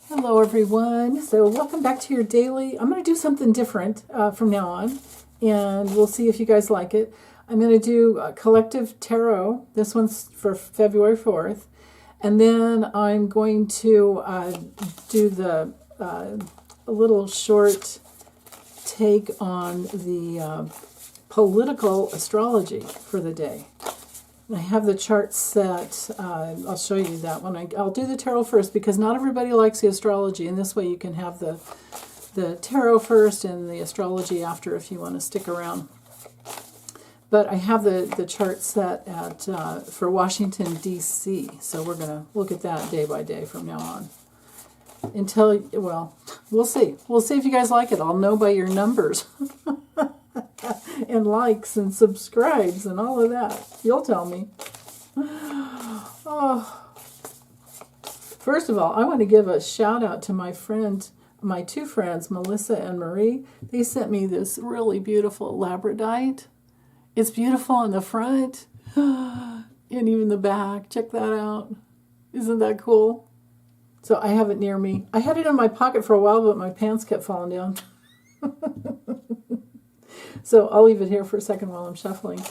Hello everyone. So welcome back to your daily. I'm going to do something different from now on, and we'll see if you guys like it. I'm going to do collective tarot. This one's for February 4th. And then I'm going to do the a little short take on the political astrology for the day. I have the chart set. I'll show you that one. I'll do the tarot first because not everybody likes the astrology, and this way you can have the tarot first and the astrology after if you want to stick around. But I have the chart set at for Washington, D.C., so we're going to look at that day by day from now on. Until, well, we'll see. We'll see if you guys like it. I'll know by your numbers. And likes and subscribes and all of that. You'll tell me. Oh. First of all, I want to give a shout out to my two friends, Melissa and Marie. They sent me this really beautiful labradorite. It's beautiful on the front and even the back. Check that out. Isn't that cool? So I have it near me. I had it in my pocket for a while, but my pants kept falling down. So I'll leave it here for a second while I'm shuffling.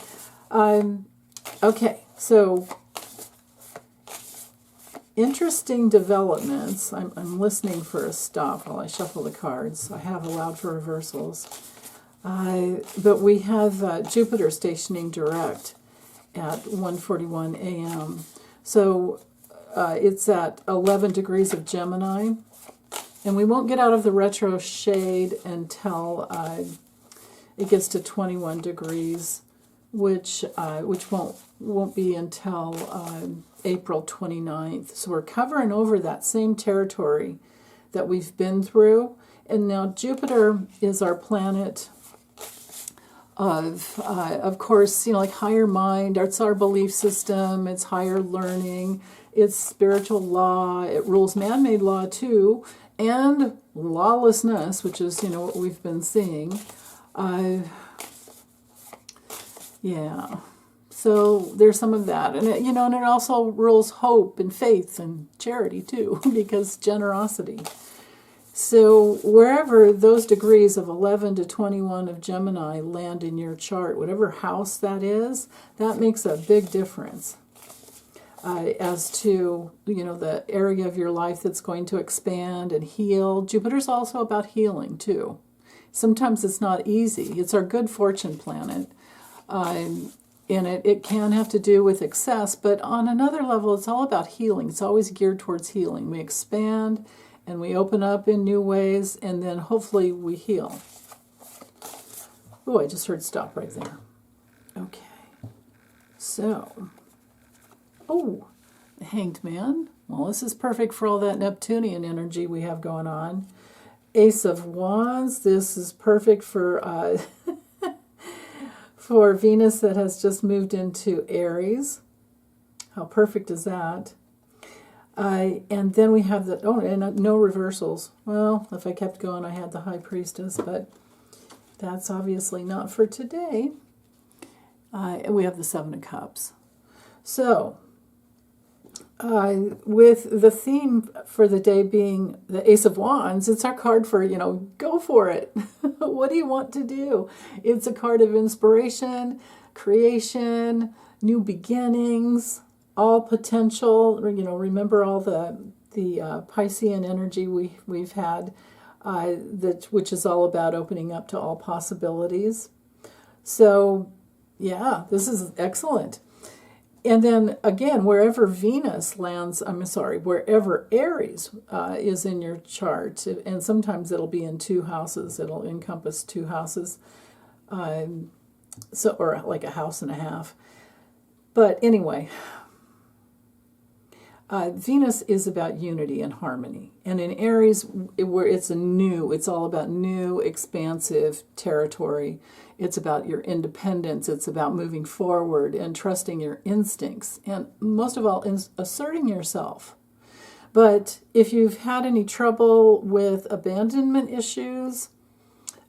Okay, so interesting developments. I'm listening for a stop while I shuffle the cards. I have allowed for reversals. But we have Jupiter stationing direct at 1:41 a.m. So it's at 11 degrees of Gemini. And we won't get out of the retro shade until it gets to 21 degrees, which won't be until April 29th. So we're covering over that same territory that we've been through. And now Jupiter is our planet of course, like higher mind. It's our belief system. It's higher learning. It's spiritual law. It rules man-made law too, and lawlessness, which is what we've been seeing. Yeah, so there's some of that, and and it also rules hope and faith and charity too, because generosity. So wherever those degrees of 11 to 21 of Gemini land in your chart, whatever house that is, that makes a big difference as to the area of your life that's going to expand and heal. Jupiter's also about healing too. Sometimes it's not easy. It's our good fortune planet. And it can have to do with excess, but on another level, it's all about healing. It's always geared towards healing. We expand and we open up in new ways, and then hopefully we heal. Oh, I just heard stop right there. Okay. So, the Hanged Man. Well, this is perfect for all that Neptunian energy we have going on. Ace of Wands. This is perfect for for Venus that has just moved into Aries. How perfect is that? And then we have and no reversals. Well, if I kept going, I had the High Priestess, but that's obviously not for today. We have the Seven of Cups. So, with the theme for the day being the Ace of Wands, it's our card for, go for it. What do you want to do? It's a card of inspiration, creation, new beginnings, all potential. Remember all the Piscean energy we've had, which is all about opening up to all possibilities. So, yeah, this is excellent. And then, again, wherever Venus lands, wherever Aries is in your chart, and sometimes it'll be in two houses, it'll encompass two houses, or like a house and a half. But anyway, Venus is about unity and harmony. And in Aries, where it's all about new, expansive territory. It's about your independence. It's about moving forward and trusting your instincts. And most of all, asserting yourself. But if you've had any trouble with abandonment issues,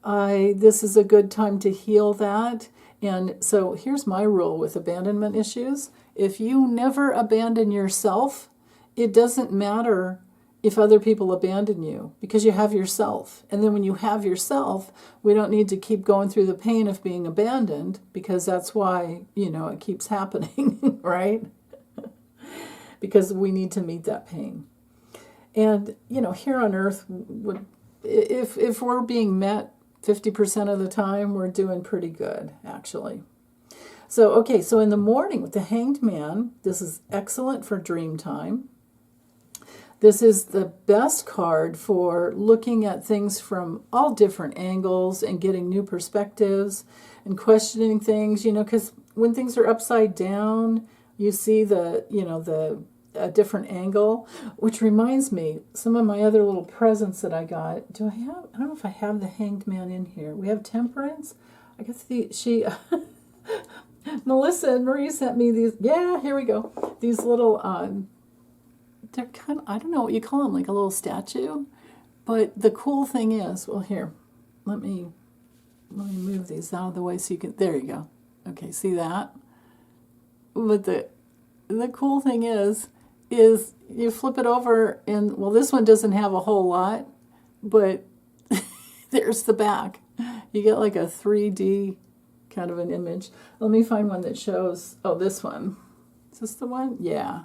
this is a good time to heal that. And so here's my rule with abandonment issues. If you never abandon yourself, it doesn't matter if other people abandon you, because you have yourself. And then when you have yourself, we don't need to keep going through the pain of being abandoned, because that's why, it keeps happening, right? Because we need to meet that pain. And, here on earth, if we're being met 50% of the time, we're doing pretty good, actually. So in the morning with the Hanged Man, this is excellent for dream time. This is the best card for looking at things from all different angles and getting new perspectives and questioning things, because when things are upside down, you see a different angle, which reminds me, some of my other little presents that I got. I don't know if I have the Hanged Man in here. We have Temperance. I guess Melissa and Marie sent me these. Yeah, here we go. These little, they're kind of, I don't know what you call them, like a little statue. But the cool thing is, well, here, let me move these out of the way so you can, there you go. Okay, see that? But the cool thing is you flip it over and, well, this one doesn't have a whole lot, but there's the back. You get like a 3D kind of an image. Let me find one that shows, this one. Is this the one? Yeah.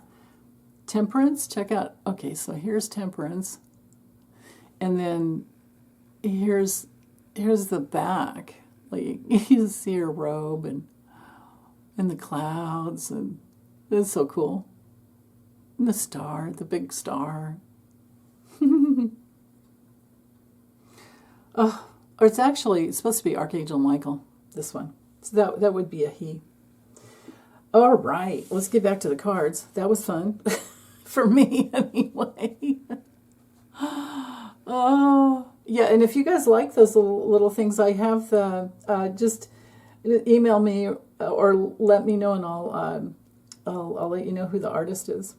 Temperance, check out. Okay, so here's Temperance. And then here's the back. Like, you see her robe and the clouds, and it's so cool. And the star, the big star. Or it's supposed to be Archangel Michael, this one. So that would be a he. All right, let's get back to the cards. That was fun. For me, anyway. Oh, yeah, and if you guys like those little things, I have just email me or let me know, and I'll let you know who the artist is.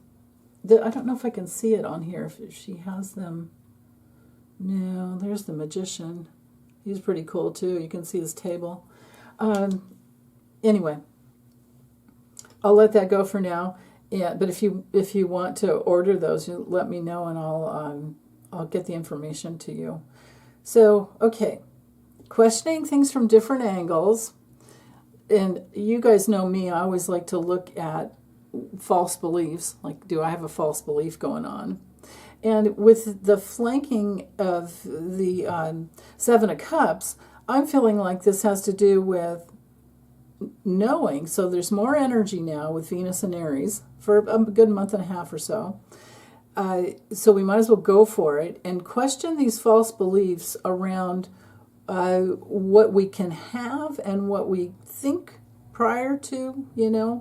I don't know if I can see it on here, if she has them. No, there's the Magician. He's pretty cool, too. You can see his table. Anyway, I'll let that go for now. Yeah, but if you want to order those, you let me know, and I'll get the information to you. So, okay, questioning things from different angles. And you guys know me, I always like to look at false beliefs, like, do I have a false belief going on? And with the flanking of the Seven of Cups, I'm feeling like this has to do with knowing. So there's more energy now with Venus and Aries for a good month and a half or so. So we might as well go for it and question these false beliefs around what we can have and what we think prior to,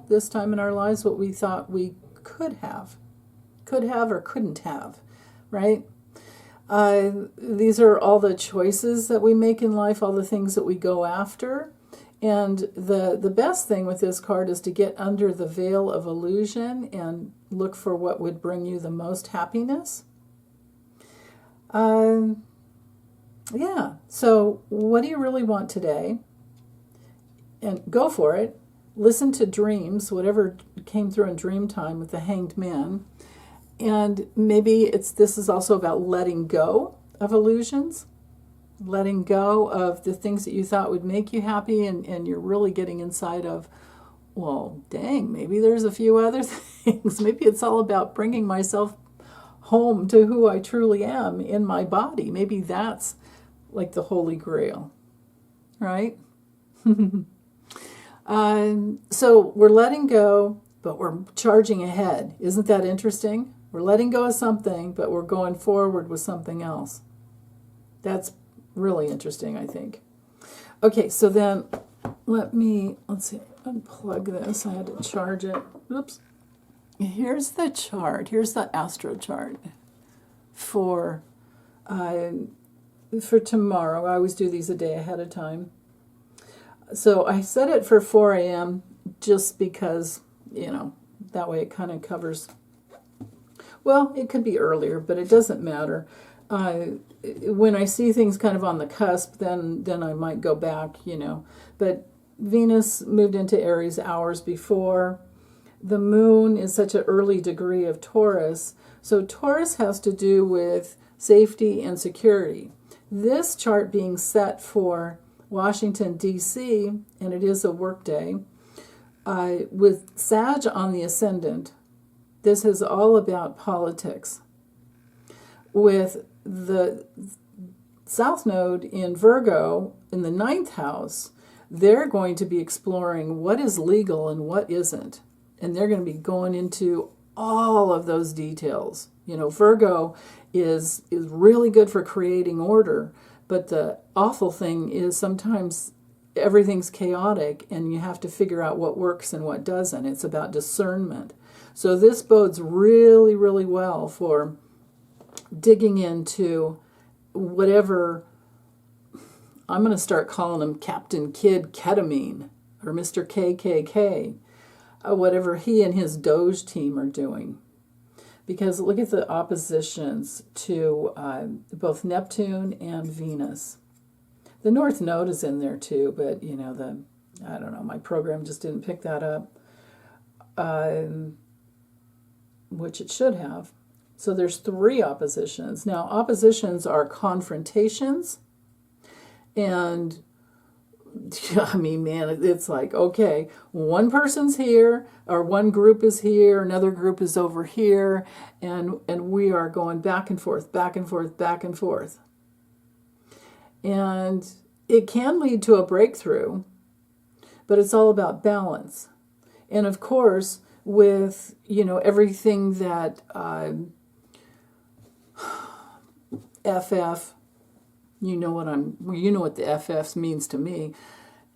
this time in our lives, what we thought we could have or couldn't have, right? These are all the choices that we make in life, all the things that we go after. And the best thing with this card is to get under the veil of illusion and look for what would bring you the most happiness. Yeah, so what do you really want today? And go for it. Listen to dreams, whatever came through in dream time with the Hanged Man. And maybe this is also about letting go of illusions, letting go of the things that you thought would make you happy, and you're really getting inside of, well, dang, maybe there's a few other things. Maybe it's all about bringing myself home to who I truly am in my body. Maybe that's like the Holy Grail, right? So we're letting go, but we're charging ahead. Isn't that interesting? We're letting go of something, but we're going forward with something else. That's really interesting, I think. Okay, so then let's see, unplug this. I had to charge it. Oops. Here's the chart. Here's the Astro chart for tomorrow. I always do these a day ahead of time. So I set it for 4 a.m. just because, that way it kind of covers. Well, it could be earlier, but it doesn't matter. When I see things kind of on the cusp, then I might go back, But Venus moved into Aries hours before. The moon is such an early degree of Taurus, So Taurus has to do with safety and security. This chart being set for Washington, D.C., and it is a work day, with Sag on the ascendant, this is all about politics. With the South Node in Virgo in the 9th house, they're going to be exploring what is legal and what isn't. And they're going to be going into all of those details. You know, Virgo is really good for creating order, but the awful thing is sometimes everything's chaotic and you have to figure out what works and what doesn't. It's about discernment. So this bodes really, really well for digging into whatever, I'm going to start calling him Captain Kid Ketamine or Mr. KKK, whatever he and his Doge team are doing. Because look at the oppositions to both Neptune and Venus. The North Node is in there too, but you know, I don't know, my program just didn't pick that up, which it should have. So there's 3 oppositions. Now, oppositions are confrontations, and I mean, man, it's like, okay, one person's here, or one group is here, another group is over here, and we are going back and forth, back and forth, back and forth. And it can lead to a breakthrough, but it's all about balance. And of course, with, you know, everything that FF, you know what the FF means to me,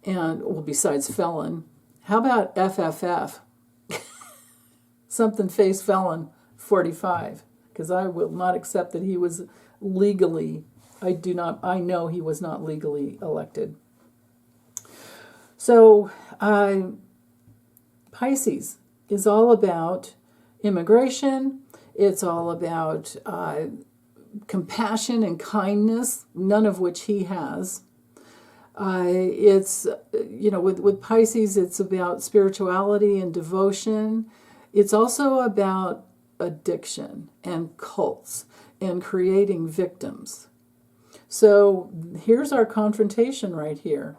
and well, besides felon, how about FFF? Something face felon 45, because I will not accept that he was legally, I know he was not legally elected. So Pisces is all about immigration. It's all about compassion and kindness, none of which he has. It's, you know, with Pisces, it's about spirituality and devotion. It's also about addiction and cults and creating victims. So here's our confrontation right here.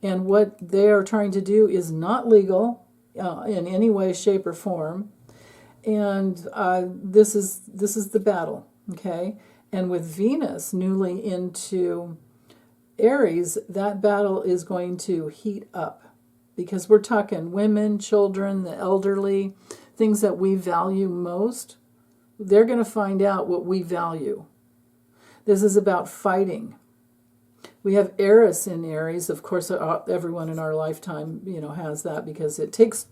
And what they are trying to do is not legal in any way, shape, or form. And this is the battle, okay? And with Venus newly into Aries, that battle is going to heat up, because we're talking women, children, the elderly, things that we value most. They're going to find out what we value. This is about fighting. We have Eris in Aries. Of course, everyone in our lifetime, you know, has that, because it takes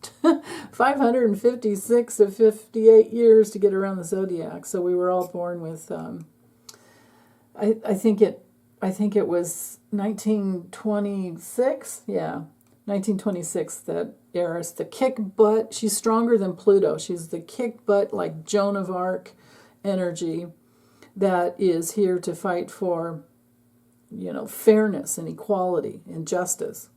556 to 58 years to get around the zodiac. So we were all born with, I think it was 1926. Yeah, 1926. That Eris, the kick butt. She's stronger than Pluto. She's the kick butt, like Joan of Arc energy, that is here to fight for, you know, fairness and equality and justice.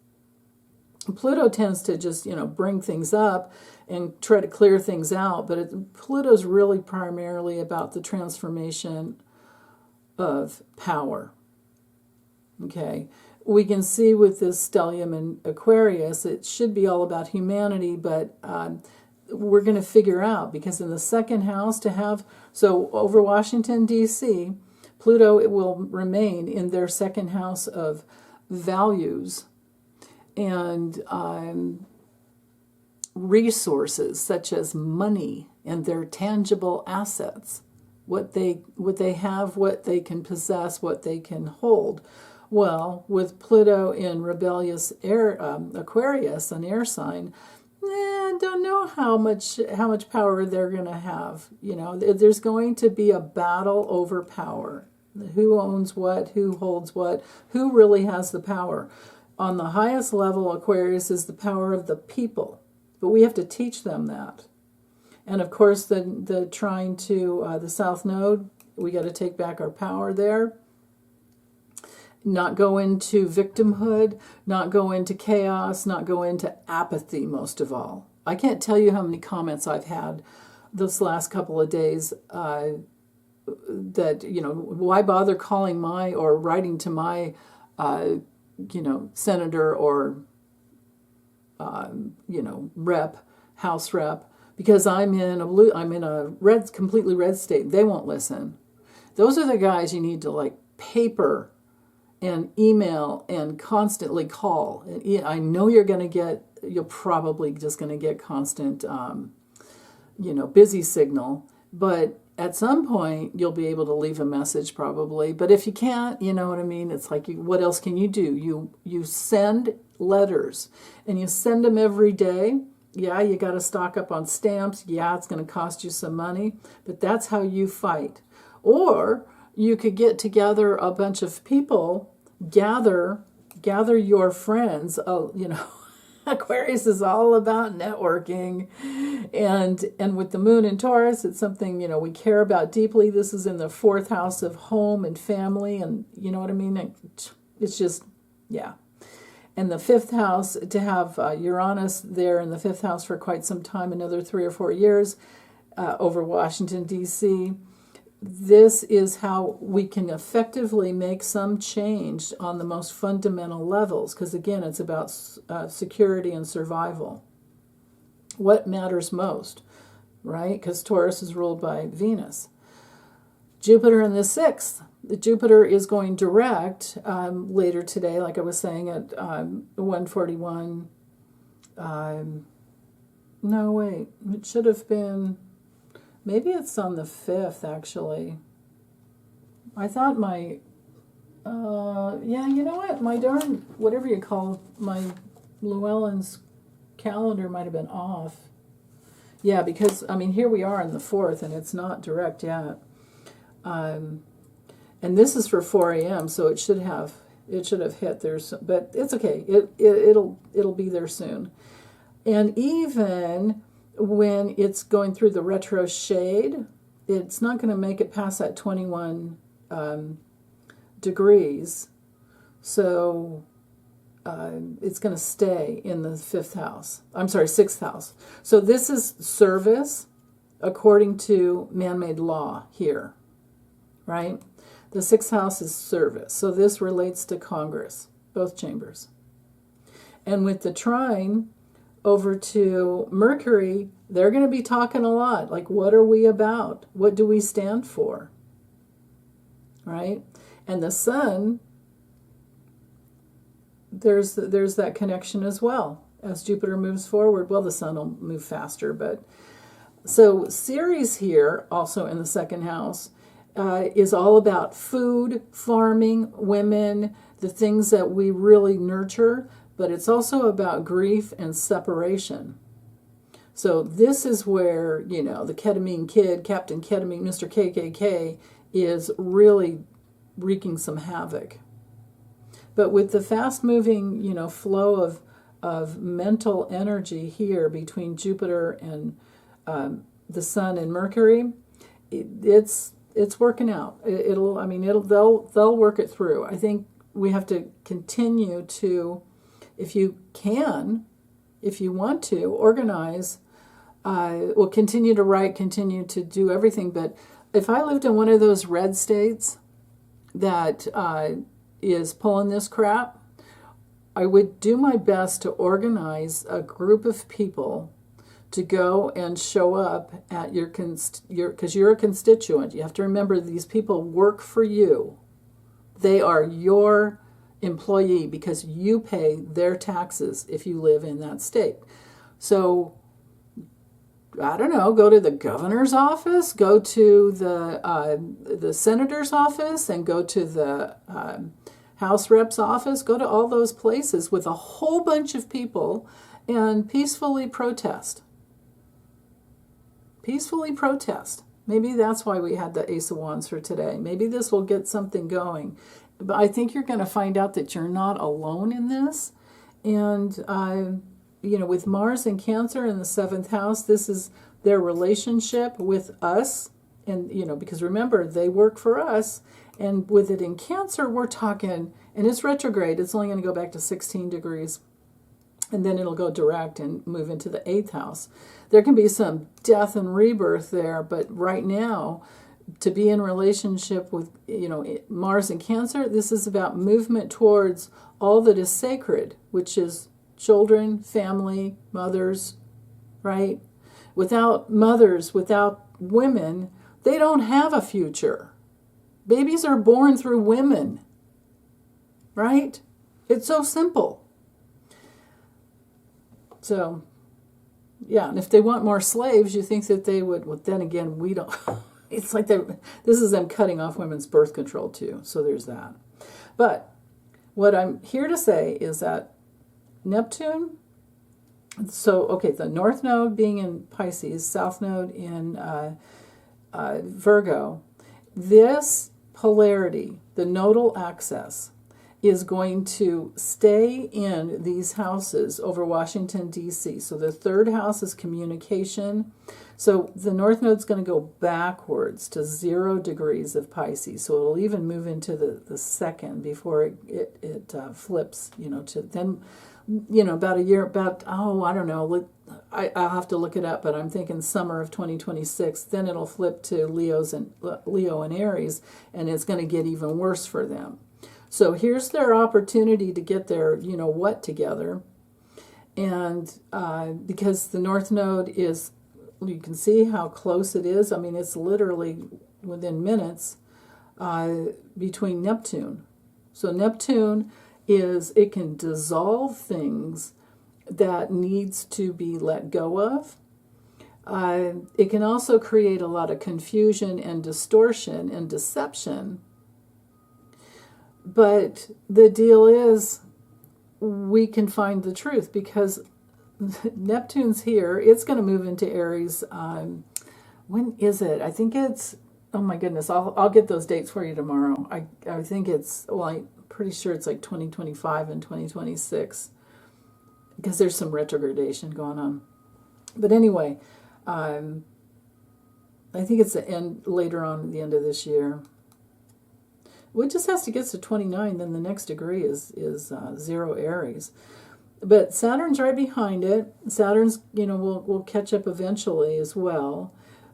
Pluto tends to just, you know, bring things up and try to clear things out, but Pluto's really primarily about the transformation of power. Okay, we can see with this stellium in Aquarius, it should be all about humanity, but we're going to figure out, because in the second house to have, so over Washington, D.C., Pluto, it will remain in their second house of values and resources such as money and their tangible assets, what they have, what they can possess, what they can hold. Well, with Pluto in rebellious Aquarius, an air sign, I don't know how much power they're going to have. You know, there's going to be a battle over power. Who owns what? Who holds what? Who really has the power? On the highest level, Aquarius is the power of the people, but we have to teach them that. And of course, the trine to the South Node, we got to take back our power there. Not go into victimhood, not go into chaos, not go into apathy, most of all. I can't tell you how many comments I've had this last couple of days, that, why bother calling my or writing to my, senator or, rep, House rep, because I'm in a completely red state. They won't listen. Those are the guys you need to like paper and email and constantly call. I know you're probably just going to get constant, busy signal, but at some point you'll be able to leave a message probably. But if you can't, you know what I mean? It's like, what else can you do? You send letters, and you send them every day. Yeah, you got to stock up on stamps. Yeah, it's going to cost you some money, but that's how you fight. Or you could get together a bunch of people, gather your friends. Aquarius is all about networking, and with the moon in Taurus, it's something we care about deeply. This is in the 4th house of home and family, and you know what I mean. It's just, yeah. And the 5th house, to have Uranus there in the 5th house for quite some time, another 3 or 4 years, over Washington D.C. This is how we can effectively make some change on the most fundamental levels, because again, it's about security and survival. What matters most, right? Because Taurus is ruled by Venus. Jupiter in the 6th. Jupiter is going direct later today, like I was saying, at 1:41. No, wait. It should have been... Maybe it's on the 5th, actually. I thought my... you know what? My darn... Whatever you call my Llewellyn's calendar might have been off. Yeah, because, here we are in the 4th, and it's not direct yet. And this is for 4 a.m., so it should have hit there, but it's okay. It'll be there soon. And even when it's going through the retro shade, it's not going to make it past that 21 degrees. So it's going to stay in the 6th house. So this is service according to man-made law here, right? The 6th house is service. So this relates to Congress, both chambers. And with the trine over to Mercury, they're going to be talking a lot. Like, what are we about? What do we stand for? Right? And the sun, there's that connection as well. As Jupiter moves forward, well, the sun will move faster. But so Ceres here, also in the 2nd house, is all about food, farming, women, the things that we really nurture, but it's also about grief and separation. So this is where, the ketamine kid, Captain Ketamine, Mr. KKK, is really wreaking some havoc. But with the fast-moving, flow of mental energy here between Jupiter and the Sun and Mercury, it's working out. They'll work it through. I think we have to continue to, if you want to, organize. We'll continue to write, continue to do everything. But if I lived in one of those red states that is pulling this crap, I would do my best to organize a group of people to go and show up at because you're a constituent. You have to remember these people work for you. They are your employee because you pay their taxes if you live in that state. So, I don't know, go to the governor's office, go to the senator's office, and go to the House rep's office, go to all those places with a whole bunch of people and peacefully protest. Peacefully protest. Maybe that's why we had the Ace of Wands for today. Maybe this will get something going. But I think you're going to find out that you're not alone in this. And, with Mars and Cancer in the 7th house, this is their relationship with us. And, because remember, they work for us. And with it in Cancer, we're talking, and it's retrograde. It's only going to go back to 16 degrees. and then it'll go direct and move into the 8th house. There can be some death and rebirth there, but right now, to be in relationship with, Mars and Cancer, this is about movement towards all that is sacred, which is children, family, mothers, right? Without mothers, without women, they don't have a future. Babies are born through women, right? It's so simple. So, yeah, and if they want more slaves, you think that they would, well, then again, we don't. It's like this is them cutting off women's birth control too, so there's that. But what I'm here to say is that Neptune, so, okay, the North Node being in Pisces, South Node in Virgo, this polarity, the nodal axis, is going to stay in these houses over Washington, D.C. So the 3rd house is communication. So the North Node's going to go backwards to 0 degrees of Pisces. So it'll even move into the 2nd before it flips, to then, about a year, I don't know, I'll have to look it up, but I'm thinking summer of 2026. Then it'll flip to Leo and Aries, and it's going to get even worse for them. So here's their opportunity to get their, what together. And because the North Node is, you can see how close it is. I mean, it's literally within minutes between Neptune. So Neptune it can dissolve things that needs to be let go of. It can also create a lot of confusion and distortion and deception. But the deal is, we can find the truth because Neptune's here. It's going to move into Aries. When is it? I think it's, oh my goodness, I'll get those dates for you tomorrow. I think it's, I'm pretty sure it's like 2025 and 2026 because there's some retrogradation going on. But anyway, I think it's later on at the end of this year. Well, it just has to get to 29, then the next degree is 0 Aries. But Saturn's right behind it. Saturn's, will catch up eventually as well.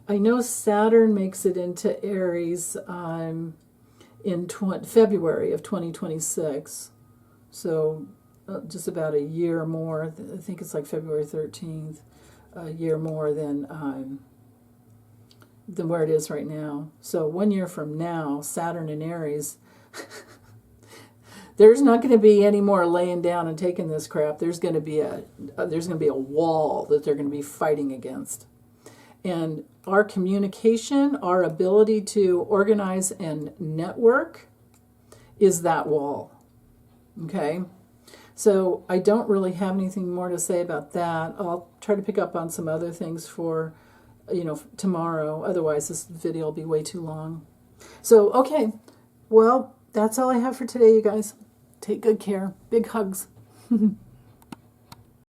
I know Saturn makes it into Aries in February of 2026. So just about a year more. I think it's like February 13th, a year more than where it is right now. So 1 year from now, Saturn in Aries, there's not going to be any more laying down and taking this crap. There's going to be a wall that they're going to be fighting against. And our communication, our ability to organize and network is that wall. Okay? So I don't really have anything more to say about that. I'll try to pick up on some other things for tomorrow. Otherwise, this video will be way too long. So, okay. Well, that's all I have for today, you guys. Take good care. Big hugs.